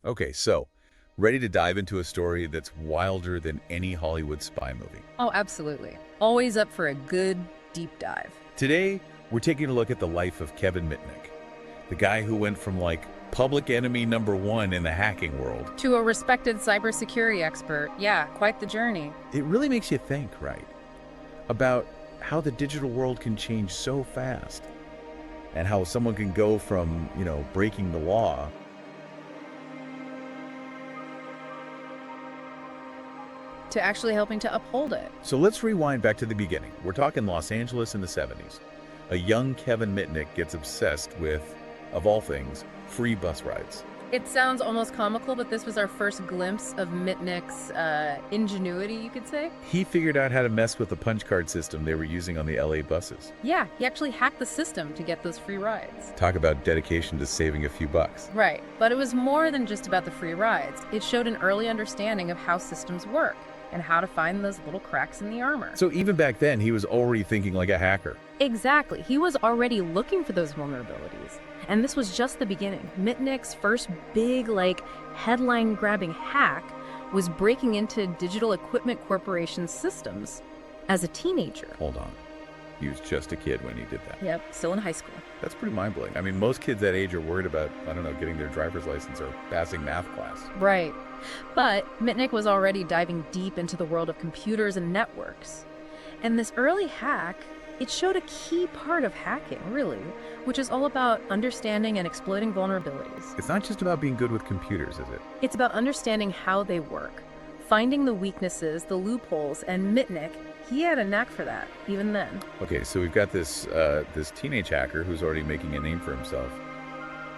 Okay, so ready to dive into a story that's wilder than any Hollywood spy movie. Oh, absolutely. Always up for a good deep dive. Today, we're taking a look at the life of Kevin Mitnick, the guy who went from like public enemy number one in the hacking world. To a respected cybersecurity expert, yeah, quite the journey. It really makes you think, right, about how the digital world can change so fast and how someone can go from, breaking the law To actually helping to uphold it. So let's rewind back to the beginning. We're talking Los Angeles in the 70s. A young Kevin Mitnick gets obsessed with, of all things, free bus rides. It sounds almost comical, but this was our first glimpse of Mitnick's ingenuity, you could say. He figured out how to mess with the punch card system they were using on the LA buses. Yeah, he actually hacked the system to get those free rides. Talk about dedication to saving a few bucks. Right, but it was more than just about the free rides. It showed an early understanding of how systems work and how to find those little cracks in the armor. So even back then, he was already thinking like a hacker. Exactly. He was already looking for those vulnerabilities. And this was just the beginning. Mitnick's first big, headline-grabbing hack was breaking into Digital Equipment Corporation's systems as a teenager. Hold on. He was just a kid when he did that. Yep, still in high school. That's pretty mind-blowing. I mean, most kids that age are worried about, getting their driver's license or passing math class. Right. But Mitnick was already diving deep into the world of computers and networks. And this early hack, it showed a key part of hacking, really, which is all about understanding and exploiting vulnerabilities. It's not just about being good with computers, is it? It's about understanding how they work, finding the weaknesses, the loopholes, and Mitnick, he had a knack for that, even then. Okay, so we've got this teenage hacker who's already making a name for himself.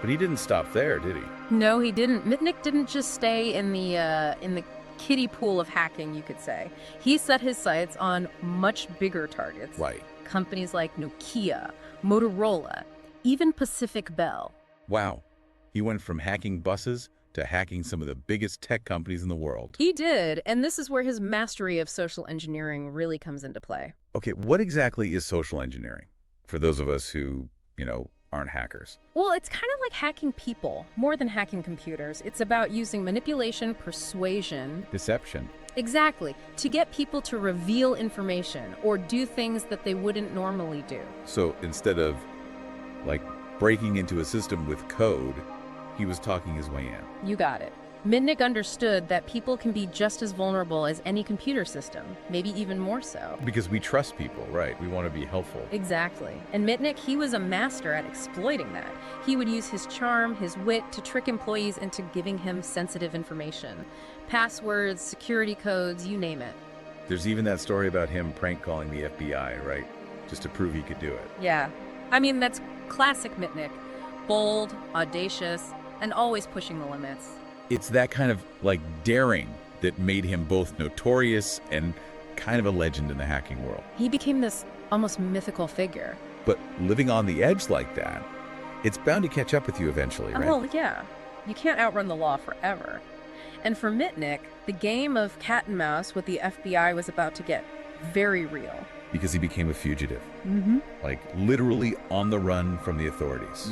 But he didn't stop there, did he? No, he didn't. Mitnick didn't just stay in the kiddie pool of hacking, you could say. He set his sights on much bigger targets. Right. Companies like Nokia, Motorola, even Pacific Bell. Wow. He went from hacking buses to hacking some of the biggest tech companies in the world. He did, and this is where his mastery of social engineering really comes into play. Okay, what exactly is social engineering for those of us who, aren't hackers? Well, it's kind of like hacking people, more than hacking computers. It's about using manipulation, persuasion. Deception. Exactly, to get people to reveal information or do things that they wouldn't normally do. So instead of, breaking into a system with code, he was talking his way in. You got it. Mitnick understood that people can be just as vulnerable as any computer system, maybe even more so. Because we trust people, right? We want to be helpful. Exactly. And Mitnick, he was a master at exploiting that. He would use his charm, his wit, to trick employees into giving him sensitive information. Passwords, security codes, you name it. There's even that story about him prank calling the FBI, right? Just to prove he could do it. Yeah. I mean, that's classic Mitnick. Bold, audacious, and always pushing the limits. It's that kind of, daring that made him both notorious and kind of a legend in the hacking world. He became this almost mythical figure. But living on the edge like that, it's bound to catch up with you eventually, right? Well, yeah. You can't outrun the law forever. And for Mitnick, the game of cat and mouse with the FBI was about to get very real. Because he became a fugitive. Mm-hmm. Literally on the run from the authorities.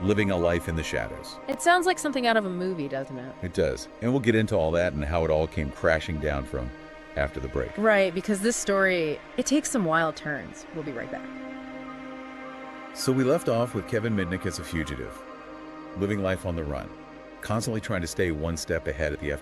Living a life in the shadows. It sounds like something out of a movie, doesn't it? It does. And we'll get into all that and how it all came crashing down from after the break. Right, because this story, it takes some wild turns. We'll be right back. So we left off with Kevin Mitnick as a fugitive, living life on the run, constantly trying to stay one step ahead of the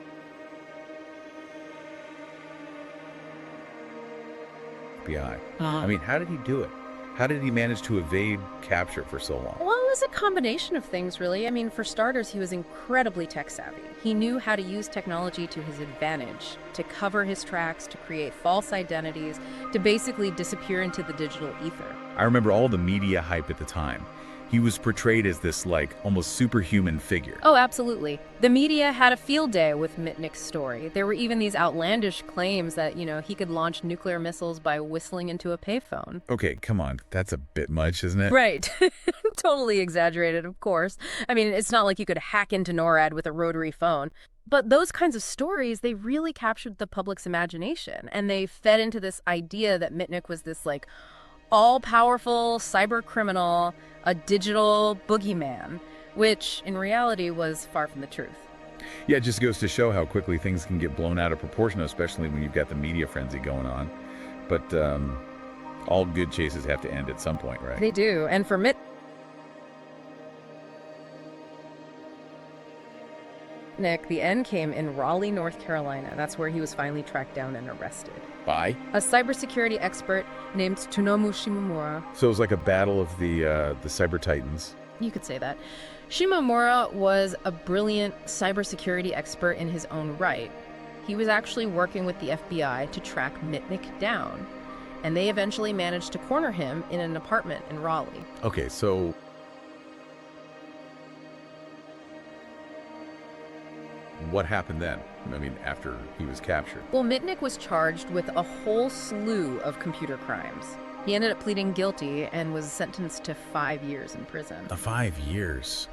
FBI. I mean, how did he do it? How did he manage to evade capture for so long? Well, it was a combination of things, really. I mean, for starters, he was incredibly tech-savvy. He knew how to use technology to his advantage, to cover his tracks, to create false identities, to basically disappear into the digital ether. I remember all the media hype at the time. He was portrayed as this, almost superhuman figure. Oh, absolutely. The media had a field day with Mitnick's story. There were even these outlandish claims that, he could launch nuclear missiles by whistling into a payphone. Okay, come on. That's a bit much, isn't it? Right. Totally exaggerated, of course. I mean, it's not like you could hack into NORAD with a rotary phone. But those kinds of stories, they really captured the public's imagination. And they fed into this idea that Mitnick was this, all-powerful cyber criminal, a digital boogeyman, which in reality was far from the truth. Yeah, it just goes to show how quickly things can get blown out of proportion, especially when you've got the media frenzy going on. But all good chases have to end at some point, right? They do. And for Mitnick, the end came in Raleigh, North Carolina. That's where he was finally tracked down and arrested. By? A cybersecurity expert named Tsunomu Shimomura. So it was like a battle of the cyber titans. You could say that. Shimomura was a brilliant cybersecurity expert in his own right. He was actually working with the FBI to track Mitnick down, and they eventually managed to corner him in an apartment in Raleigh. Okay, so what happened then? I mean, after he was captured. Well, Mitnick was charged with a whole slew of computer crimes. He ended up pleading guilty and was sentenced to 5 years in prison. 5 years.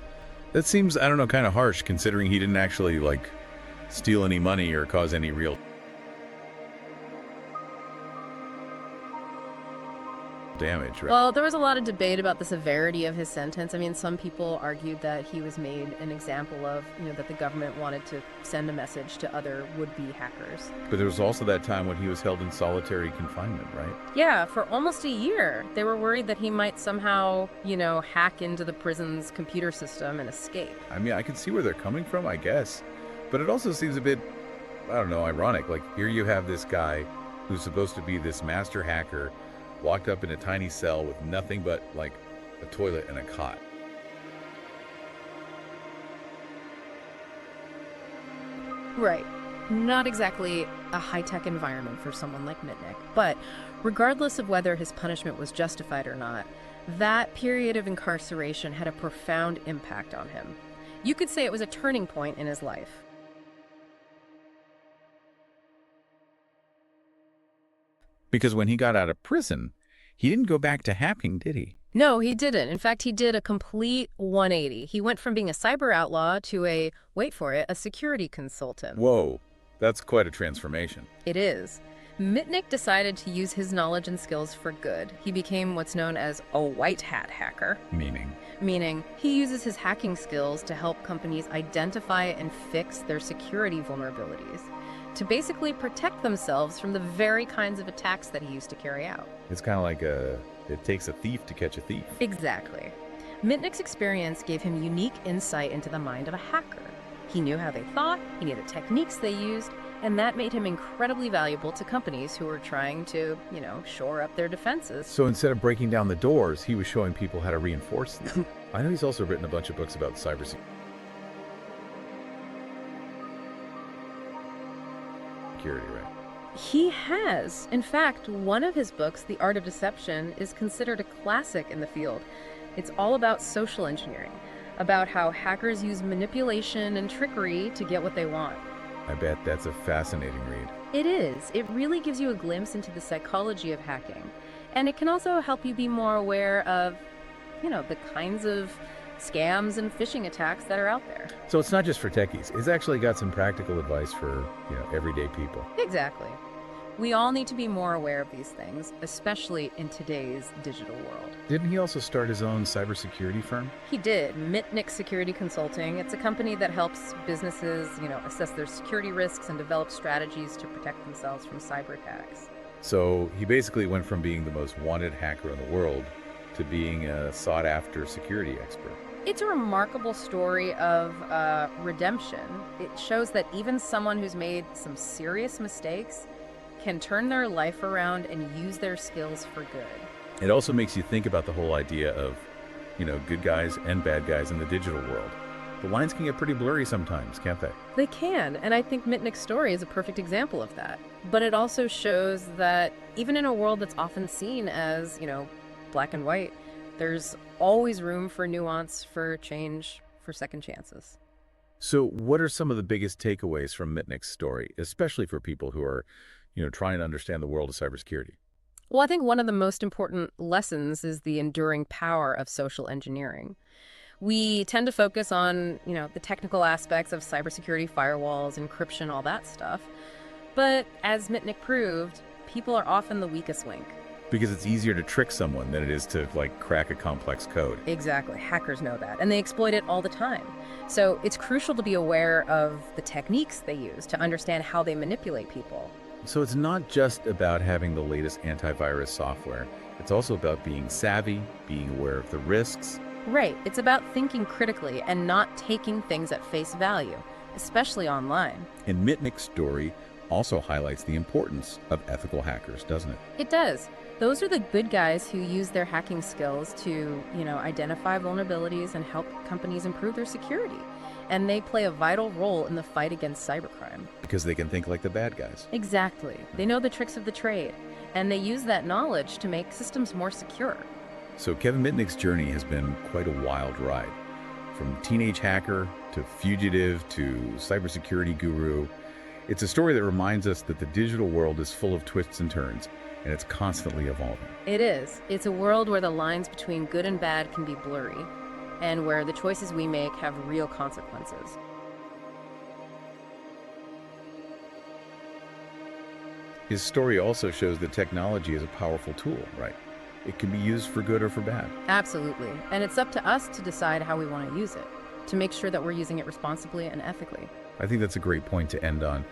That seems, I don't know, kind of harsh considering he didn't actually, like, steal any money or cause any real damage, right? Well, there was a lot of debate about the severity of his sentence. I mean, some people argued that he was made an example of, that the government wanted to send a message to other would-be hackers. But there was also that time when he was held in solitary confinement, right? Yeah, for almost a year. They were worried that he might somehow, hack into the prison's computer system and escape. I mean, I can see where they're coming from, I guess. But it also seems a bit, I don't know, ironic. Like, here you have this guy who's supposed to be this master hacker, locked up in a tiny cell with nothing but, like, a toilet and a cot. Right. Not exactly a high-tech environment for someone like Mitnick. But regardless of whether his punishment was justified or not, that period of incarceration had a profound impact on him. You could say it was a turning point in his life. Because when he got out of prison, he didn't go back to hacking, did he? No, he didn't. In fact, he did a complete 180. He went from being a cyber outlaw to wait for it, a security consultant. Whoa, that's quite a transformation. It is. Mitnick decided to use his knowledge and skills for good. He became what's known as a white hat hacker. Meaning, he uses his hacking skills to help companies identify and fix their security vulnerabilities, to basically protect themselves from the very kinds of attacks that he used to carry out. It's kind of like it takes a thief to catch a thief. Exactly. Mitnick's experience gave him unique insight into the mind of a hacker. He knew how they thought, he knew the techniques they used, and that made him incredibly valuable to companies who were trying to, shore up their defenses. So instead of breaking down the doors, he was showing people how to reinforce them. I know he's also written a bunch of books about cybersecurity. Right? He has. In fact, one of his books, The Art of Deception, is considered a classic in the field. It's all about social engineering, about how hackers use manipulation and trickery to get what they want. I bet that's a fascinating read. It is. It really gives you a glimpse into the psychology of hacking. And it can also help you be more aware of, the kinds of scams and phishing attacks that are out there. So it's not just for techies. It's actually got some practical advice for, everyday people. Exactly. We all need to be more aware of these things, especially in today's digital world. Didn't he also start his own cybersecurity firm? He did. Mitnick Security Consulting. It's a company that helps businesses, assess their security risks and develop strategies to protect themselves from cyber attacks. So he basically went from being the most wanted hacker in the world to being a sought-after security expert. It's a remarkable story of redemption. It shows that even someone who's made some serious mistakes can turn their life around and use their skills for good. It also makes you think about the whole idea of, good guys and bad guys in the digital world. The lines can get pretty blurry sometimes, can't they? They can, and I think Mitnick's story is a perfect example of that. But it also shows that even in a world that's often seen as, black and white, there's always room for nuance, for change, for second chances. So what are some of the biggest takeaways from Mitnick's story, especially for people who are, trying to understand the world of cybersecurity? Well, I think one of the most important lessons is the enduring power of social engineering. We tend to focus on, the technical aspects of cybersecurity, firewalls, encryption, all that stuff. But as Mitnick proved, people are often the weakest link. Because it's easier to trick someone than it is to, like, crack a complex code. Exactly. Hackers know that, and they exploit it all the time. So it's crucial to be aware of the techniques they use to understand how they manipulate people. So it's not just about having the latest antivirus software. It's also about being savvy, being aware of the risks. Right. It's about thinking critically and not taking things at face value, especially online. And Mitnick's story also highlights the importance of ethical hackers, doesn't it? It does. Those are the good guys who use their hacking skills to, identify vulnerabilities and help companies improve their security. And they play a vital role in the fight against cybercrime. Because they can think like the bad guys. Exactly. They know the tricks of the trade, and they use that knowledge to make systems more secure. So Kevin Mitnick's journey has been quite a wild ride. From teenage hacker to fugitive to cybersecurity guru. It's a story that reminds us that the digital world is full of twists and turns, and it's constantly evolving. It is. It's a world where the lines between good and bad can be blurry, and where the choices we make have real consequences. His story also shows that technology is a powerful tool, right? It can be used for good or for bad. Absolutely. And it's up to us to decide how we want to use it, to make sure that we're using it responsibly and ethically. I think that's a great point to end on.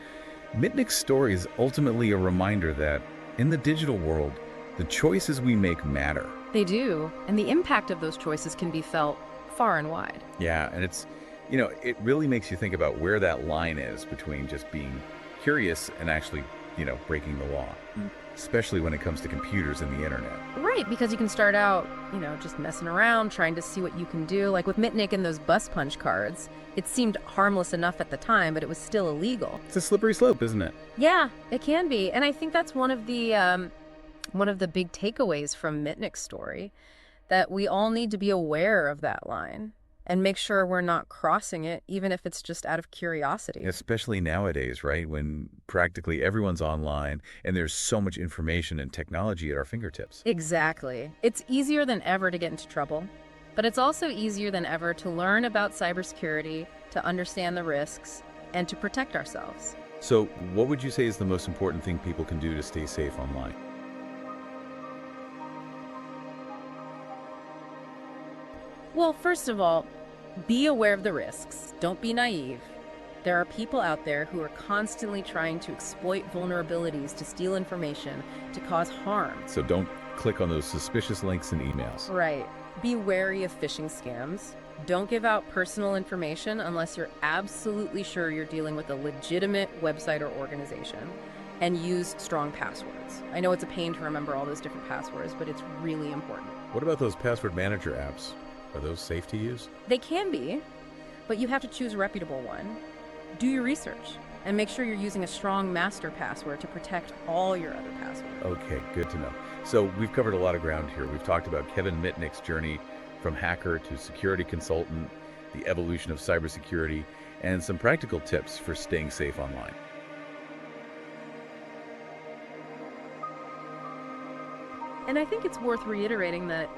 Mitnick's story is ultimately a reminder that in the digital world, the choices we make matter. They do, and the impact of those choices can be felt far and wide. Yeah, and it's, it really makes you think about where that line is between just being curious and actually, breaking the law, especially when it comes to computers and the internet. Right, because you can start out, just messing around, trying to see what you can do. Like with Mitnick and those bus punch cards, it seemed harmless enough at the time, but it was still illegal. It's a slippery slope, isn't it? Yeah, it can be. And I think that's one of the big takeaways from Mitnick's story, that we all need to be aware of that line and make sure we're not crossing it, even if it's just out of curiosity. Especially nowadays, right? When practically everyone's online and there's so much information and technology at our fingertips. Exactly. It's easier than ever to get into trouble, but it's also easier than ever to learn about cybersecurity, to understand the risks, and to protect ourselves. So what would you say is the most important thing people can do to stay safe online? Well, first of all, be aware of the risks. Don't be naive. There are people out there who are constantly trying to exploit vulnerabilities to steal information, to cause harm. So don't click on those suspicious links and emails. Right. Be wary of phishing scams. Don't give out personal information unless you're absolutely sure you're dealing with a legitimate website or organization. And use strong passwords. I know it's a pain to remember all those different passwords, but it's really important. What about those password manager apps? Are those safe to use? They can be, but you have to choose a reputable one. Do your research and make sure you're using a strong master password to protect all your other passwords. Okay, good to know. So we've covered a lot of ground here. We've talked about Kevin Mitnick's journey from hacker to security consultant, the evolution of cybersecurity, and some practical tips for staying safe online. And I think it's worth reiterating that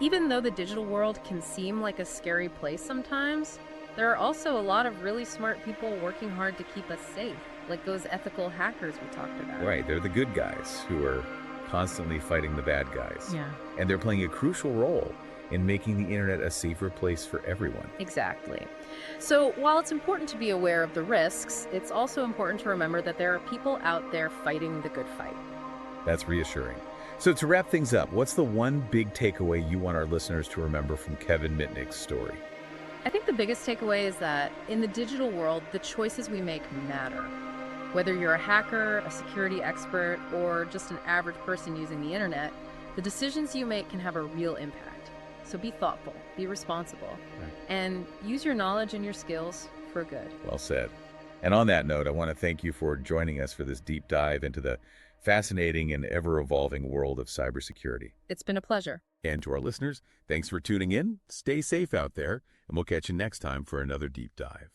even though the digital world can seem like a scary place sometimes, there are also a lot of really smart people working hard to keep us safe, like those ethical hackers we talked about. Right, they're the good guys who are constantly fighting the bad guys. Yeah. And they're playing a crucial role in making the internet a safer place for everyone. Exactly. So while it's important to be aware of the risks, it's also important to remember that there are people out there fighting the good fight. That's reassuring. So to wrap things up, what's the one big takeaway you want our listeners to remember from Kevin Mitnick's story? I think the biggest takeaway is that in the digital world, the choices we make matter. Whether you're a hacker, a security expert, or just an average person using the internet, the decisions you make can have a real impact. So be thoughtful, be responsible, and use your knowledge and your skills for good. Well said. And on that note, I want to thank you for joining us for this deep dive into the fascinating and ever-evolving world of cybersecurity. It's been a pleasure. And to our listeners, thanks for tuning in. Stay safe out there, and we'll catch you next time for another deep dive.